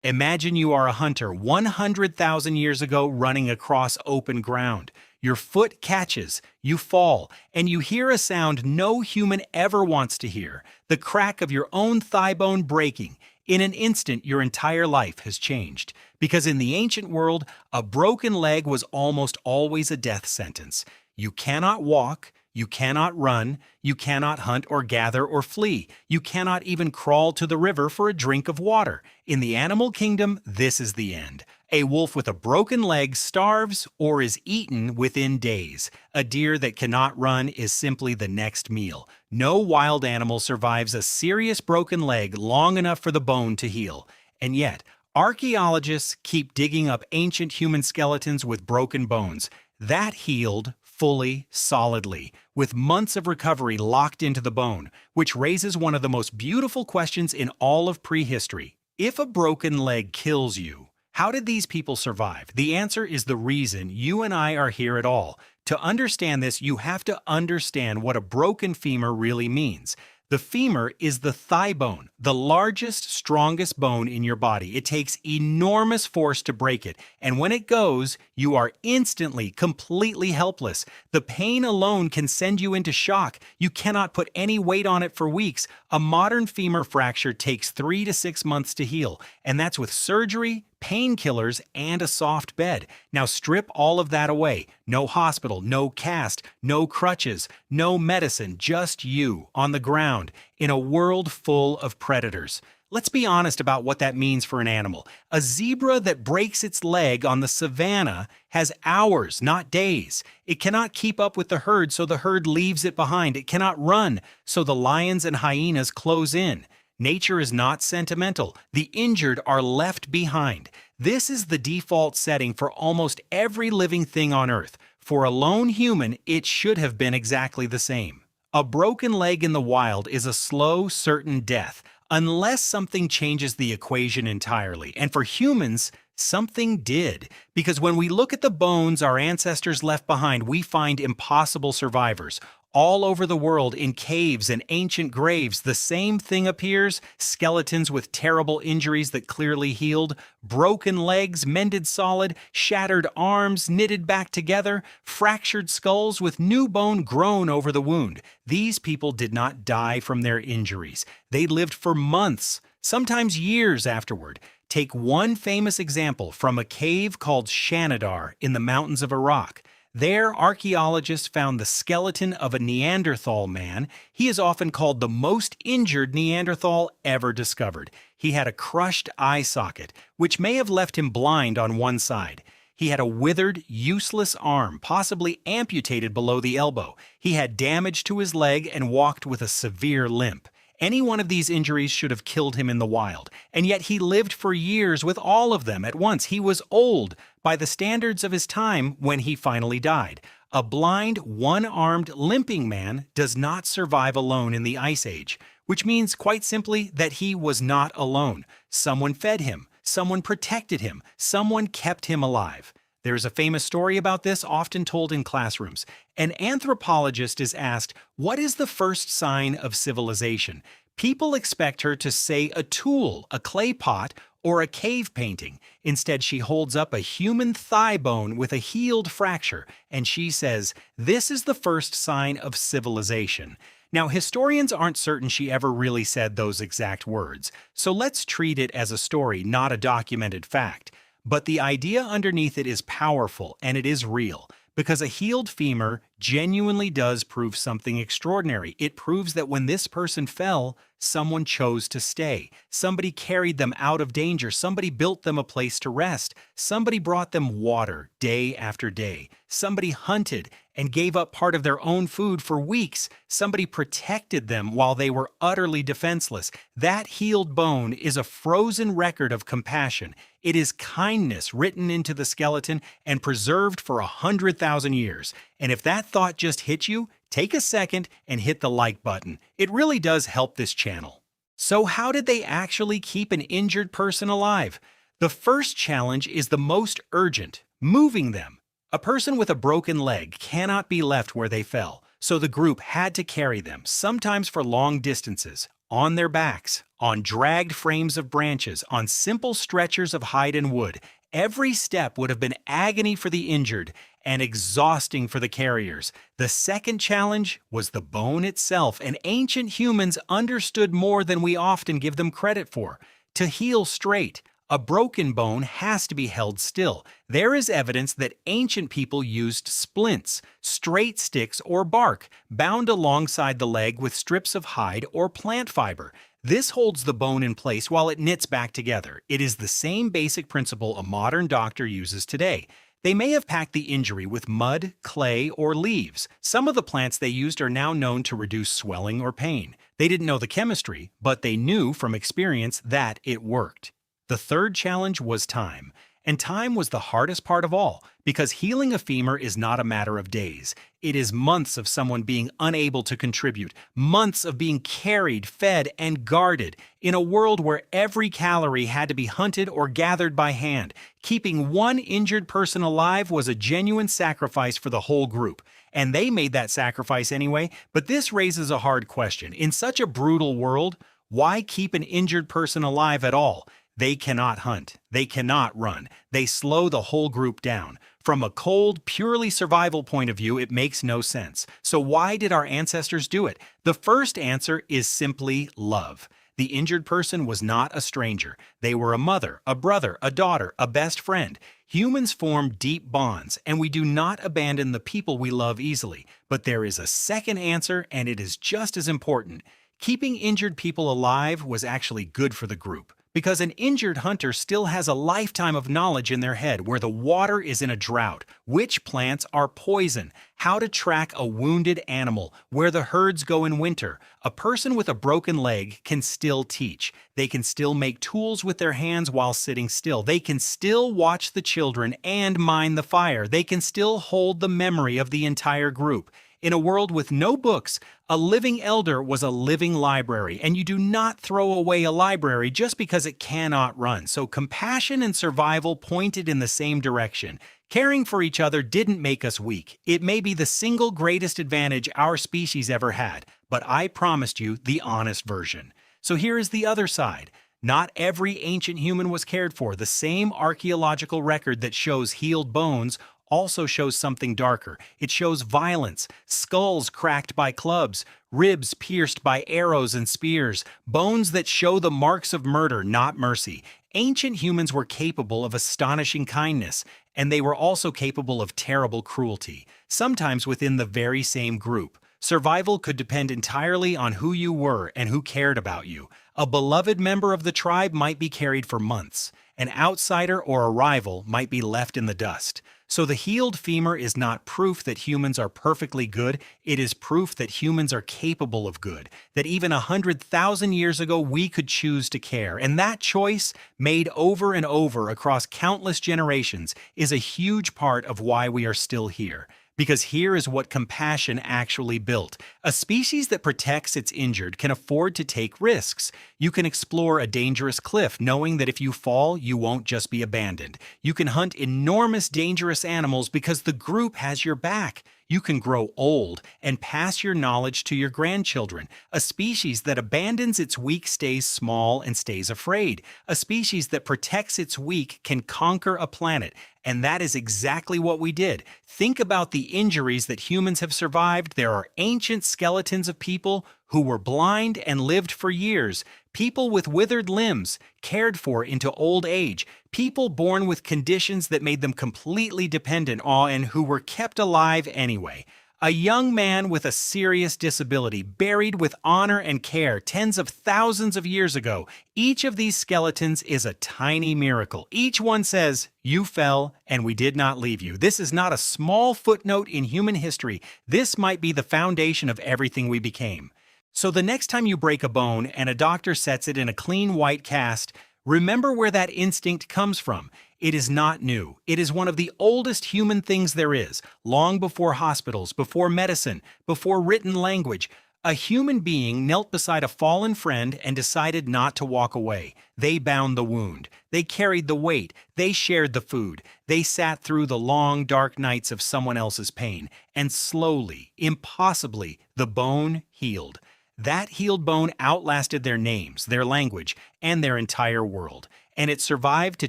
Imagine you are a hunter 100,000 years ago running across open ground. Your foot catches, you fall, and you hear a sound no human ever wants to hear, the crack of your own thigh bone breaking. In an instant, your entire life has changed. Because in the ancient world, a broken leg was almost always a death sentence. You cannot walk, you cannot run, you cannot hunt or gather or flee. You cannot even crawl to the river for a drink of water. In the animal kingdom, this is the end. A wolf with a broken leg starves or is eaten within days. A deer that cannot run is simply the next meal. No wild animal survives a serious broken leg long enough for the bone to heal. And yet, archaeologists keep digging up ancient human skeletons with broken bones. That healed fully, solidly, with months of recovery locked into the bone, which raises one of the most beautiful questions in all of prehistory. If a broken leg kills you, how did these people survive? The answer is the reason you and I are here at all. To understand this, you have to understand what a broken femur really means. The femur is the thigh bone, the largest, strongest bone in your body. It takes enormous force to break it, and when it goes, you are instantly, completely helpless. The pain alone can send you into shock. You cannot put any weight on it for weeks. A modern femur fracture takes 3 to 6 months to heal, and that's with surgery, painkillers, and a soft bed. Now strip all of that away. No hospital, no cast, no crutches, no medicine, just you on the ground in a world full of predators. Let's be honest about what that means for an animal. A zebra that breaks its leg on the savannah has hours, not days. It cannot keep up with the herd, so the herd leaves it behind. It cannot run, so the lions and hyenas close in. Nature is not sentimental. The injured are left behind. This is the default setting for almost every living thing on Earth. For a lone human, it should have been exactly the same. A broken leg in the wild is a slow, certain death, unless something changes the equation entirely. And for humans, something did. Because when we look at the bones our ancestors left behind, we find impossible survivors. All over the world, in caves and ancient graves, the same thing appears: skeletons with terrible injuries that clearly healed, broken legs mended solid, shattered arms knitted back together, fractured skulls with new bone grown over the wound. These people did not die from their injuries. They lived for months, sometimes years afterward. Take one famous example from a cave called Shanidar in the mountains of Iraq. There, archaeologists found the skeleton of a Neanderthal man. He is often called the most injured Neanderthal ever discovered. He had a crushed eye socket, which may have left him blind on one side. He had a withered, useless arm, possibly amputated below the elbow. He had damage to his leg and walked with a severe limp. Any one of these injuries should have killed him in the wild, and yet he lived for years with all of them at once. He was old by the standards of his time when he finally died. A blind, one-armed, limping man does not survive alone in the Ice Age, which means quite simply that he was not alone. Someone fed him, someone protected him, someone kept him alive. There is a famous story about this often told in classrooms. An anthropologist is asked, "What is the first sign of civilization?" People expect her to say a tool, a clay pot, or a cave painting. Instead, she holds up a human thigh bone with a healed fracture, and she says, "This is the first sign of civilization." Now, historians aren't certain she ever really said those exact words, so let's treat it as a story, not a documented fact. But the idea underneath it is powerful, and it is real, because a healed femur genuinely does prove something extraordinary. It proves that when this person fell, someone chose to stay. Somebody carried them out of danger. Somebody built them a place to rest. Somebody brought them water day after day. Somebody hunted and gave up part of their own food for weeks. Somebody protected them while they were utterly defenseless. That healed bone is a frozen record of compassion. It is kindness written into the skeleton and preserved for 100,000 years. And if that thought just hit you, take a second and hit the like button. It really does help this channel. So how did they actually keep an injured person alive? The first challenge is the most urgent: moving them. A person with a broken leg cannot be left where they fell, so the group had to carry them, sometimes for long distances, on their backs, on dragged frames of branches, on simple stretchers of hide and wood. Every step would have been agony for the injured and exhausting for the carriers. The second challenge was the bone itself, and ancient humans understood more than we often give them credit for. To heal straight, a broken bone has to be held still. There is evidence that ancient people used splints, straight sticks or bark, bound alongside the leg with strips of hide or plant fiber. This holds the bone in place while it knits back together. It is the same basic principle a modern doctor uses today. They may have packed the injury with mud, clay, or leaves. Some of the plants they used are now known to reduce swelling or pain. They didn't know the chemistry, but they knew from experience that it worked. The third challenge was time. And time was the hardest part of all, because healing a femur is not a matter of days. It is months of someone being unable to contribute, months of being carried, fed, and guarded, in a world where every calorie had to be hunted or gathered by hand. Keeping one injured person alive was a genuine sacrifice for the whole group. And they made that sacrifice anyway, but this raises a hard question. In such a brutal world, why keep an injured person alive at all? They cannot hunt. They cannot run. They slow the whole group down. From a cold, purely survival point of view, it makes no sense. So why did our ancestors do it? The first answer is simply love. The injured person was not a stranger. They were a mother, a brother, a daughter, a best friend. Humans form deep bonds, and we do not abandon the people we love easily. But there is a second answer, and it is just as important. Keeping injured people alive was actually good for the group. Because an injured hunter still has a lifetime of knowledge in their head where the water is in a drought, which plants are poison, how to track a wounded animal, where the herds go in winter. A person with a broken leg can still teach. They can still make tools with their hands while sitting still. They can still watch the children and mind the fire. They can still hold the memory of the entire group. In a world with no books, a living elder was a living library, and you do not throw away a library just because it cannot run. So compassion and survival pointed in the same direction. Caring for each other didn't make us weak. It may be the single greatest advantage our species ever had, but I promised you the honest version. So here is the other side. Not every ancient human was cared for. The same archaeological record that shows healed bones also shows something darker. It shows violence, skulls cracked by clubs, ribs pierced by arrows and spears, bones that show the marks of murder, not mercy. Ancient humans were capable of astonishing kindness, and they were also capable of terrible cruelty, sometimes within the very same group. Survival could depend entirely on who you were and who cared about you. A beloved member of the tribe might be carried for months. An outsider or a rival might be left in the dust. So the healed femur is not proof that humans are perfectly good. It is proof that humans are capable of good, that even 100,000 years ago we could choose to care. And that choice, made over and over across countless generations, is a huge part of why we are still here. Because here is what compassion actually built. A species that protects its injured can afford to take risks. You can explore a dangerous cliff knowing that if you fall, you won't just be abandoned. You can hunt enormous dangerous animals because the group has your back. You can grow old and pass your knowledge to your grandchildren. A species that abandons its weak stays small and stays afraid. A species that protects its weak can conquer a planet. And that is exactly what we did. Think about the injuries that humans have survived. There are ancient skeletons of people who were blind and lived for years, people with withered limbs, cared for into old age, people born with conditions that made them completely dependent on and who were kept alive anyway. A young man with a serious disability, buried with honor and care tens of thousands of years ago. Each of these skeletons is a tiny miracle. Each one says, "You fell, and we did not leave you." This is not a small footnote in human history. This might be the foundation of everything we became. So the next time you break a bone and a doctor sets it in a clean white cast, remember where that instinct comes from. It is not new. It is one of the oldest human things there is, long before hospitals, before medicine, before written language. A human being knelt beside a fallen friend and decided not to walk away. They bound the wound. They carried the weight. They shared the food. They sat through the long, dark nights of someone else's pain. And slowly, impossibly, the bone healed. That healed bone outlasted their names, their language, and their entire world. And it survived to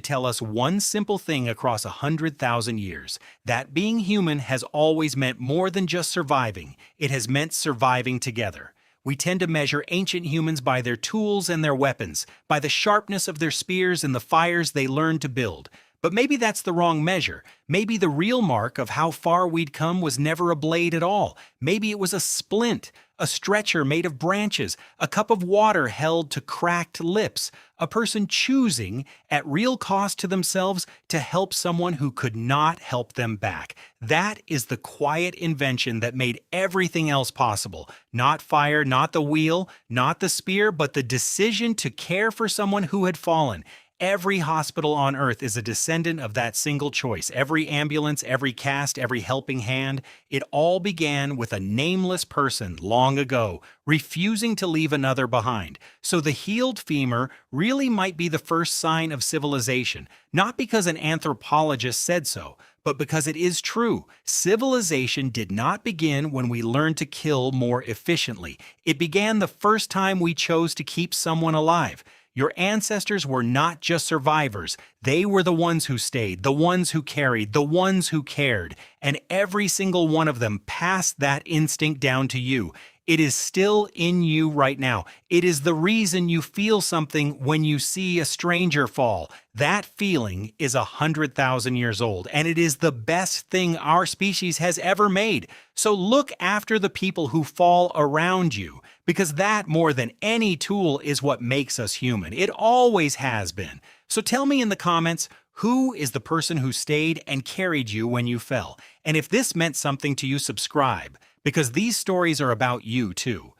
tell us one simple thing across 100,000 years, that being human has always meant more than just surviving. It has meant surviving together. We tend to measure ancient humans by their tools and their weapons, by the sharpness of their spears and the fires they learned to build. But maybe that's the wrong measure. Maybe the real mark of how far we'd come was never a blade at all. Maybe it was a splint, a stretcher made of branches, a cup of water held to cracked lips, a person choosing, at real cost to themselves, to help someone who could not help them back. That is the quiet invention that made everything else possible. Not fire, not the wheel, not the spear, but the decision to care for someone who had fallen. Every hospital on Earth is a descendant of that single choice. Every ambulance, every cast, every helping hand. It all began with a nameless person long ago, refusing to leave another behind. So the healed femur really might be the first sign of civilization, not because an anthropologist said so, but because it is true. Civilization did not begin when we learned to kill more efficiently. It began the first time we chose to keep someone alive. Your ancestors were not just survivors. They were the ones who stayed, the ones who carried, the ones who cared. And every single one of them passed that instinct down to you. It is still in you right now. It is the reason you feel something when you see a stranger fall. That feeling is 100,000 years old, and it is the best thing our species has ever made. So look after the people who fall around you, because that, more than any tool, is what makes us human. It always has been. So tell me in the comments, who is the person who stayed and carried you when you fell? And if this meant something to you, subscribe, because these stories are about you too.